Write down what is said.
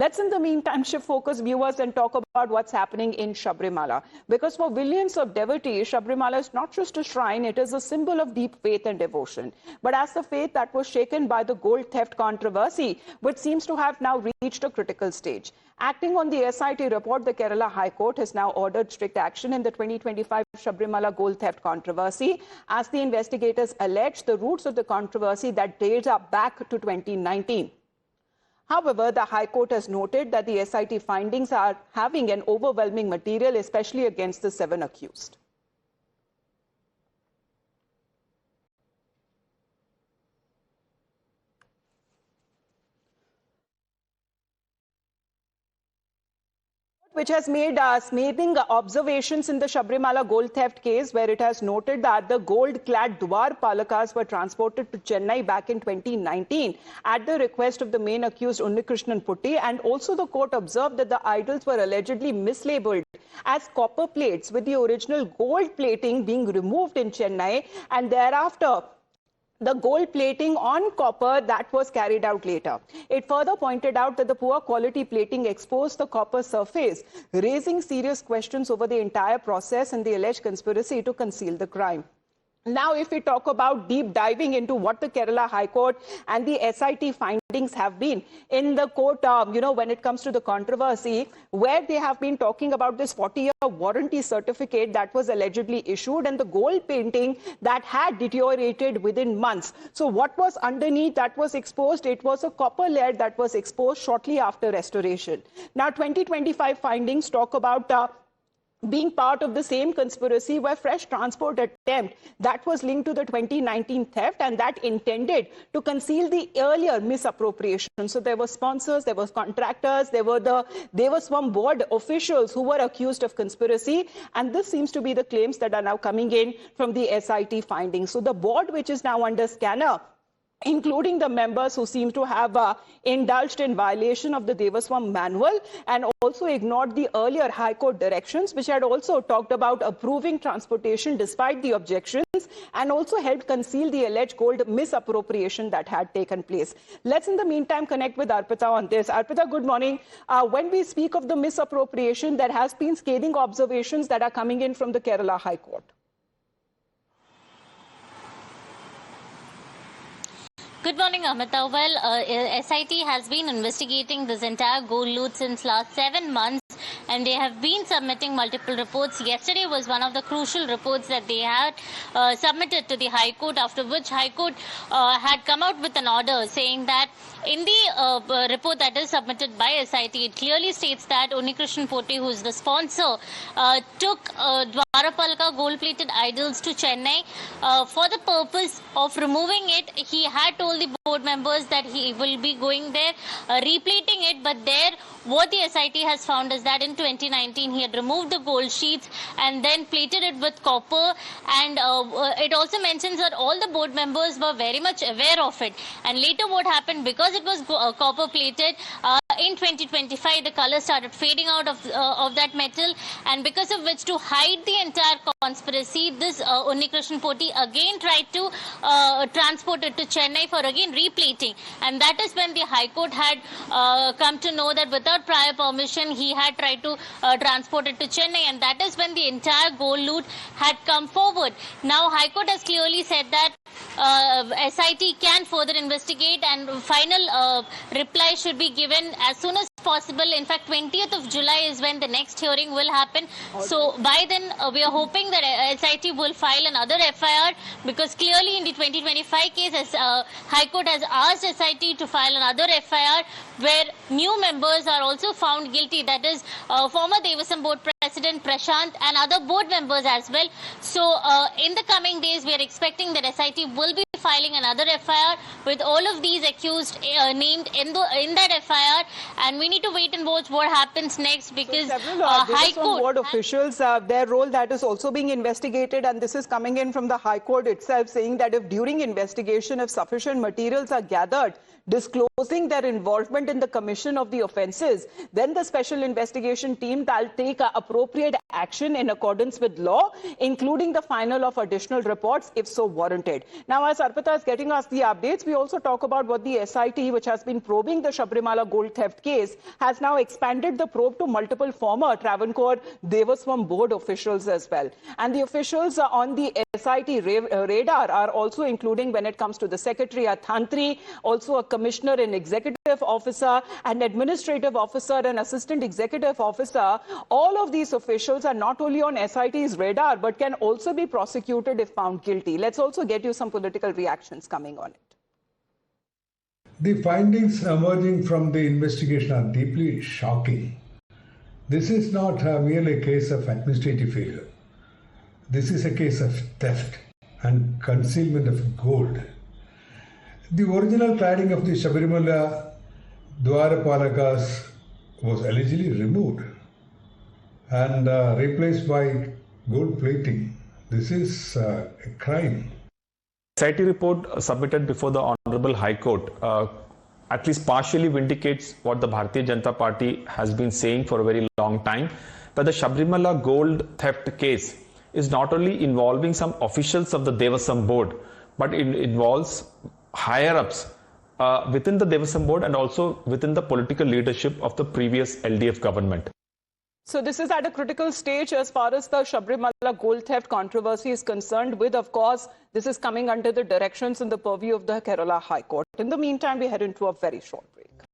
Let's in the meantime shift focus, viewers, and talk about what's happening in Sabarimala. Because for millions of devotees, Sabarimala is not just a shrine, it is a symbol of deep faith and devotion. But as the faith that was shaken by the gold theft controversy, which seems to have now reached a critical stage. Acting on the SIT report, the Kerala High Court has now ordered strict action in the 2025 Sabarimala gold theft controversy, as the investigators allege the roots of the controversy that dates back to 2019. However, the High Court has noted that the SIT findings are having an overwhelming material, especially against the 7 accused. Which has made scathing observations in the Sabarimala gold theft case, where it has noted that the gold-clad Dwar Palakas were transported to Chennai back in 2019 at the request of the main accused Unnikrishnan Putti, and also the court observed that the idols were allegedly mislabeled as copper plates, with the original gold plating being removed in Chennai, and thereafter the gold plating on copper that was carried out later. It further pointed out that the poor quality plating exposed the copper surface, raising serious questions over the entire process and the alleged conspiracy to conceal the crime. Now, if we talk about deep diving into what the Kerala High Court and the SIT findings have been in the court, when it comes to the controversy, where they have been talking about this 40-year warranty certificate that was allegedly issued and the gold painting that had deteriorated within months. So what was underneath that was exposed? It was a copper layer that was exposed shortly after restoration. Now, 2025 findings talk about being part of the same conspiracy, where fresh transport attempt that was linked to the 2019 theft and that intended to conceal the earlier misappropriation. So there were sponsors, there were contractors, there were some board officials who were accused of conspiracy, and this seems to be the claims that are now coming in from the SIT findings. So the board, which is now under scanner, including the members who seem to have indulged in violation of the Devaswam manual and also ignored the earlier High Court directions, which had also talked about approving transportation despite the objections, and also helped conceal the alleged gold misappropriation that had taken place. Let's in the meantime connect with Arpita on this. Arpita, good morning. When we speak of the misappropriation, there has been scathing observations that are coming in from the Kerala High Court. Good morning, Amita. Well, SIT has been investigating this entire gold loot since last 7 months, and they have been submitting multiple reports. Yesterday was one of the crucial reports that they had submitted to the High Court, after which High Court had come out with an order saying that in the report that is submitted by SIT, it clearly states that Unnikrishnan Putti, who is the sponsor, took Dwarapalka gold-plated idols to Chennai for the purpose of removing it. He had told the board members that he will be going there, replating it, but there what the SIT has found is that in 2019 he had removed the gold sheets and then plated it with copper, and it also mentions that all the board members were very much aware of it. And later what happened, because it was copper plated, in 2025 the color started fading out of that metal, and because of which, to hide the entire conspiracy, this Unnikrishnan Putti again tried to transport it to Chennai for again replating, and that is when the High Court had come to know that without prior permission he had tried to transport it to Chennai, and that is when the entire gold loot had come forward. Now High Court has clearly said that SIT can further investigate, and final reply should be given as soon as possible. In fact, 20th of July is when the next hearing will happen. So by then we are hoping that SIT will file another FIR, because clearly in the 2025 case High Court has asked SIT to file another FIR where new members are also found guilty, that is former Devasam board president Prashant and other board members as well. So in the coming days we are expecting that SIT will be filing another FIR with all of these accused named in that FIR, and we need to wait and watch what happens next, because High Court board officials, their role that is also being investigated, and this is coming in from the High Court itself, saying that if during investigation, if sufficient materials are gathered disclosing their involvement in the commission of the offences, then the special investigation team will take appropriate action in accordance with law, including the final of additional reports if so warranted. Now, as Arpita is getting us the updates, we also talk about what the SIT, which has been probing the Sabarimala gold theft case, has now expanded the probe to multiple former Travancore Devaswam board officials as well. And the officials on the SIT radar are also including, when it comes to the secretary, a Thantri, also a commissioner, an executive officer, an administrative officer, an assistant executive officer. All of these officials are not only on SIT's radar, but can also be prosecuted if found guilty. Let's also get you some political reactions coming on it. The findings emerging from the investigation are deeply shocking. This is not merely a case of administrative failure. This is a case of theft and concealment of gold. The original cladding of the Sabarimala Dwarapalakas was allegedly removed and replaced by gold plating. This is a crime. SIT report submitted before the Honorable High Court at least partially vindicates what the Bharatiya Janata Party has been saying for a very long time, that the Sabarimala gold theft case is not only involving some officials of the Devasam board, but it involves higher-ups within the Devasam board and also within the political leadership of the previous LDF government. So this is at a critical stage as far as the Sabarimala gold theft controversy is concerned with. Of course, this is coming under the directions and the purview of the Kerala High Court. In the meantime, we head into a very short break.